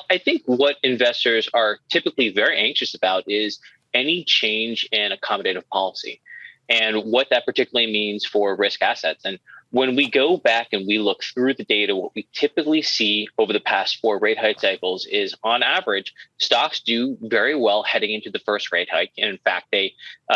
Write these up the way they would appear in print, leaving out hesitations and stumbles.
I think what investors are typically very anxious about is any change in accommodative policy and what that particularly means for risk assets. And when we go back and we look through the data, what we typically see over the past 4 rate hike cycles is, on average, stocks do very well heading into the first rate hike. And in fact, they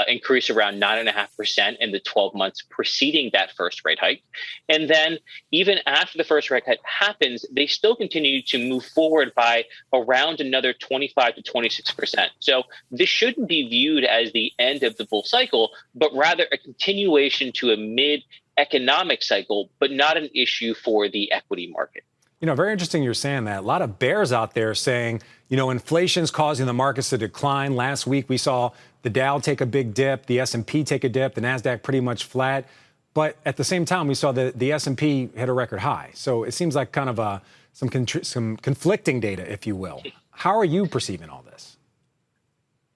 increase around 9.5% in the 12 months preceding that first rate hike. And then even after the first rate hike happens, they still continue to move forward by around another 25 to 26%. So this shouldn't be viewed as the end of the bull cycle, but rather a continuation to a mid-economic cycle, but not an issue for the equity market. Very interesting you're saying that. A lot of bears out there saying, inflation's causing the markets to decline. Last week, we saw the Dow take a big dip, the S&P take a dip, the NASDAQ pretty much flat. But at the same time, we saw the S&P hit a record high. So it seems like kind of some conflicting data, if you will. How are you perceiving all this?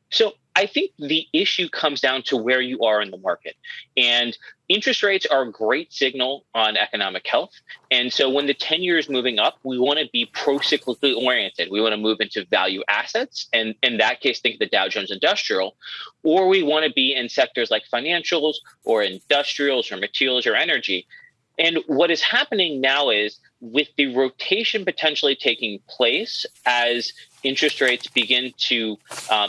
So I think the issue comes down to where you are in the market. And interest rates are a great signal on economic health. And so when the 10-year is moving up, we want to be pro-cyclically oriented. We want to move into value assets. And in that case, think the Dow Jones Industrial. Or we want to be in sectors like financials or industrials or materials or energy. And what is happening now is, with the rotation potentially taking place as interest rates begin to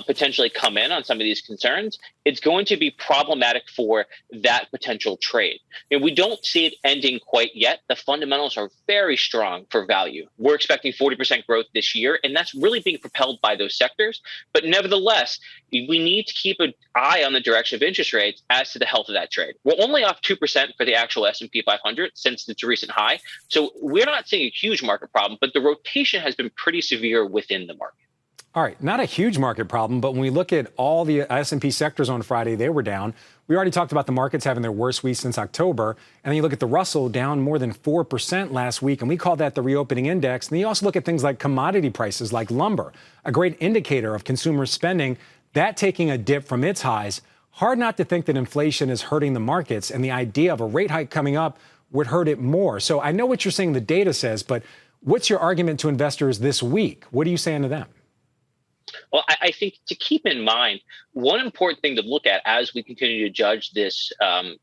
potentially come in on some of these concerns, it's going to be problematic for that potential trade. And we don't see it ending quite yet. The fundamentals are very strong for value. We're expecting 40% growth this year, and that's really being propelled by those sectors. But nevertheless, we need to keep an eye on the direction of interest rates as to the health of that trade. We're only off 2% for the actual S&P 500 since its recent high. So we're not seeing a huge market problem, but the rotation has been pretty severe within the market. All right, not a huge market problem, but when we look at all the S&P sectors on Friday, they were down. We already talked about the markets having their worst week since October. And then you look at the Russell down more than 4% last week, and we call that the reopening index. And then you also look at things like commodity prices like lumber, a great indicator of consumer spending, that taking a dip from its highs. Hard not to think that inflation is hurting the markets, and the idea of a rate hike coming up would hurt it more. So I know what you're saying the data says, but what's your argument to investors this week? What are you saying to them? Well, I think to keep in mind, one important thing to look at as we continue to judge this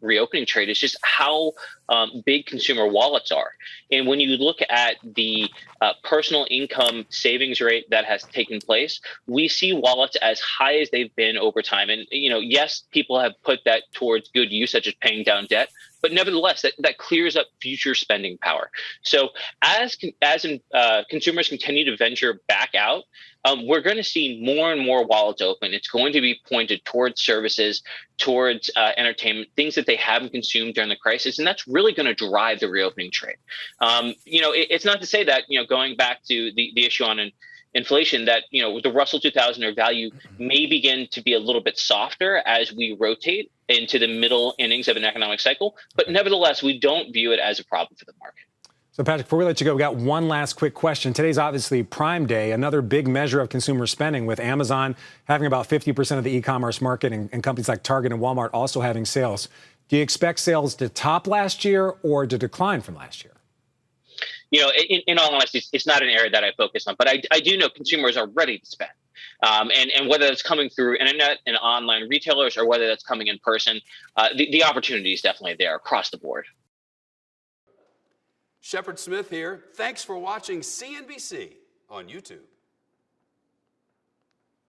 reopening trade is just how big consumer wallets are. And when you look at the personal income savings rate that has taken place, we see wallets as high as they've been over time. And, yes, people have put that towards good use, such as paying down debt. But nevertheless, that clears up future spending power. So as consumers continue to venture back out, we're going to see more and more wallets open. It's going to be pointed towards services, towards entertainment, things that they haven't consumed during the crisis. And that's really going to drive the reopening trade. It's not to say that, going back to the issue on inflation, that the Russell 2000 or value may begin to be a little bit softer as we rotate into the middle innings of an economic cycle. But nevertheless, we don't view it as a problem for the market. So, Patrick, before we let you go, we got one last quick question. Today's obviously Prime Day, another big measure of consumer spending, with Amazon having about 50% of the e-commerce market and companies like Target and Walmart also having sales. Do you expect sales to top last year or to decline from last year? In all honesty, it's not an area that I focus on, but I do know consumers are ready to spend. And whether it's coming through internet and online retailers or whether that's coming in person, the opportunity is definitely there across the board. Shepard Smith here. Thanks for watching CNBC on YouTube.